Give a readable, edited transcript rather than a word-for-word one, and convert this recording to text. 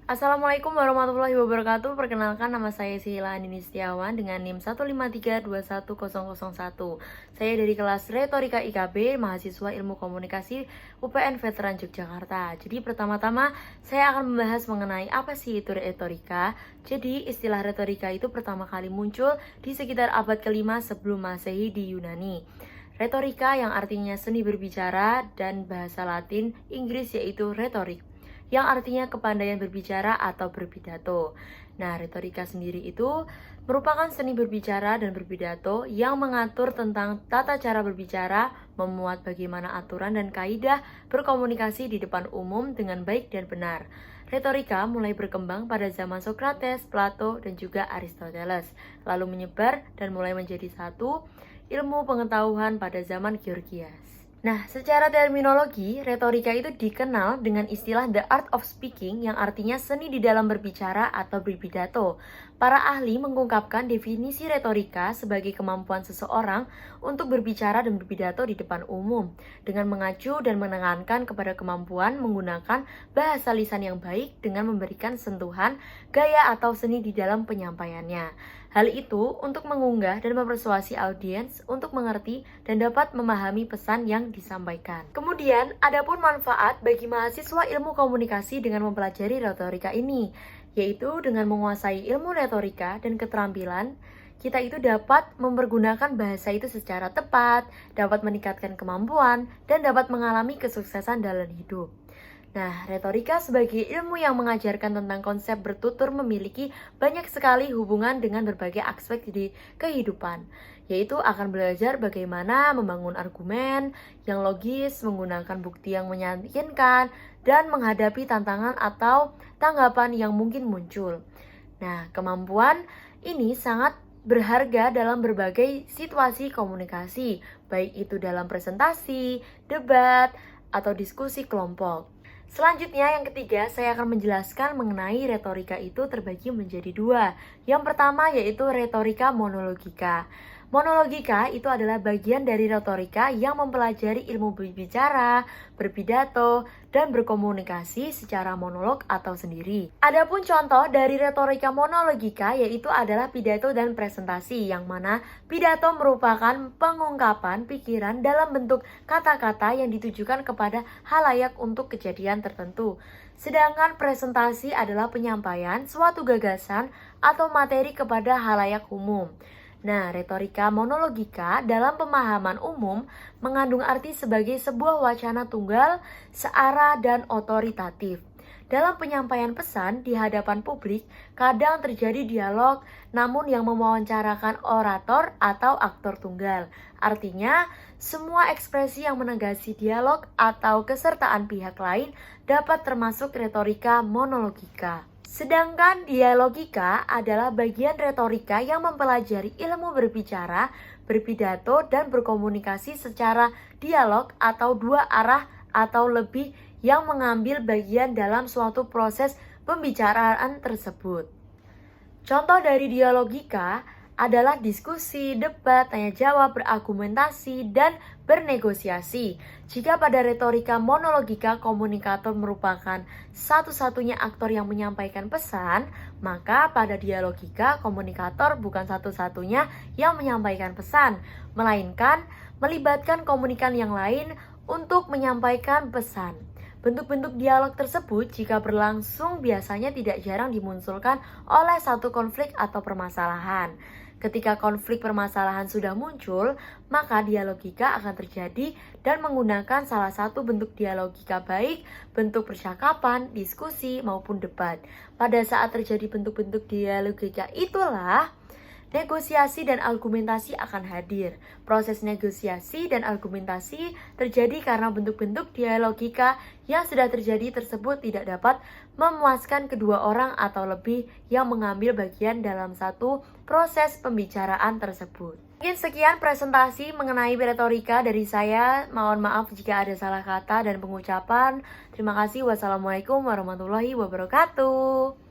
Assalamualaikum warahmatullahi wabarakatuh. Perkenalkan, nama saya Sheila Andini Setiawan dengan NIM 1532101. Saya dari kelas Retorika IKB, mahasiswa Ilmu Komunikasi UPN Veteran Yogyakarta. Jadi pertama-tama saya akan membahas mengenai apa sih itu retorika. Jadi istilah retorika itu pertama kali muncul di sekitar abad ke-5 sebelum Masehi di Yunani. Retorika yang artinya seni berbicara dan bahasa Latin Inggris yaitu retorik, yang artinya kepandaian berbicara atau berpidato. Nah, retorika sendiri itu merupakan seni berbicara dan berpidato yang mengatur tentang tata cara berbicara, memuat bagaimana aturan dan kaidah berkomunikasi di depan umum dengan baik dan benar. Retorika mulai berkembang pada zaman Socrates, Plato, dan juga Aristoteles, lalu menyebar dan mulai menjadi satu ilmu pengetahuan pada zaman Georgias. Nah, secara terminologi, retorika itu dikenal dengan istilah the art of speaking yang artinya seni di dalam berbicara atau berpidato. Para ahli mengungkapkan definisi retorika sebagai kemampuan seseorang untuk berbicara dan berpidato di depan umum dengan mengacu dan menekankan kepada kemampuan menggunakan bahasa lisan yang baik dengan memberikan sentuhan, gaya atau seni di dalam penyampaiannya. Hal itu untuk mengunggah dan mempersuasi audiens untuk mengerti dan dapat memahami pesan yang disampaikan. Kemudian, ada pun manfaat bagi mahasiswa ilmu komunikasi dengan mempelajari retorika ini, yaitu dengan menguasai ilmu retorika dan keterampilan, kita itu dapat mempergunakan bahasa itu secara tepat, dapat meningkatkan kemampuan, dan dapat mengalami kesuksesan dalam hidup. Nah, retorika sebagai ilmu yang mengajarkan tentang konsep bertutur memiliki banyak sekali hubungan dengan berbagai aspek di kehidupan, yaitu akan belajar bagaimana membangun argumen yang logis, menggunakan bukti yang meyakinkan, dan menghadapi tantangan atau tanggapan yang mungkin muncul. Nah, kemampuan ini sangat berharga dalam berbagai situasi komunikasi, baik itu dalam presentasi, debat, atau diskusi kelompok. Selanjutnya, yang ketiga, saya akan menjelaskan mengenai retorika itu terbagi menjadi dua. Yang pertama yaitu retorika monologika. Monologika itu adalah bagian dari retorika yang mempelajari ilmu berbicara, berpidato, dan berkomunikasi secara monolog atau sendiri. Adapun contoh dari retorika monologika yaitu adalah pidato dan presentasi, yang mana pidato merupakan pengungkapan pikiran dalam bentuk kata-kata yang ditujukan kepada halayak untuk kejadian tertentu. Sedangkan presentasi adalah penyampaian suatu gagasan atau materi kepada halayak umum. Nah, retorika monologika dalam pemahaman umum mengandung arti sebagai sebuah wacana tunggal, searah, dan otoritatif. Dalam penyampaian pesan di hadapan publik, kadang terjadi dialog, namun yang mewawancarakan orator atau aktor tunggal. Artinya, semua ekspresi yang menegasi dialog atau kesertaan pihak lain dapat termasuk retorika monologika. Sedangkan dialogika adalah bagian retorika yang mempelajari ilmu berbicara, berpidato, dan berkomunikasi secara dialog atau dua arah atau lebih yang mengambil bagian dalam suatu proses pembicaraan tersebut. Contoh dari dialogika adalah diskusi, debat, tanya jawab, berargumentasi, dan bernegosiasi. Jika pada retorika monologika komunikator merupakan satu-satunya aktor yang menyampaikan pesan, maka pada dialogika komunikator bukan satu-satunya yang menyampaikan pesan, melainkan melibatkan komunikan yang lain untuk menyampaikan pesan. Bentuk-bentuk dialog tersebut jika berlangsung biasanya tidak jarang dimunculkan oleh satu konflik atau permasalahan. Ketika konflik permasalahan sudah muncul, maka dialogika akan terjadi dan menggunakan salah satu bentuk dialogika, baik bentuk percakapan, diskusi, maupun debat. Pada saat terjadi bentuk-bentuk dialogika itulah negosiasi dan argumentasi akan hadir. Proses negosiasi dan argumentasi terjadi karena bentuk-bentuk dialogika yang sudah terjadi tersebut tidak dapat memuaskan kedua orang atau lebih yang mengambil bagian dalam satu proses pembicaraan tersebut. Mungkin sekian presentasi mengenai retorika dari saya. Mohon maaf jika ada salah kata dan pengucapan. Terima kasih. Wassalamualaikum warahmatullahi wabarakatuh.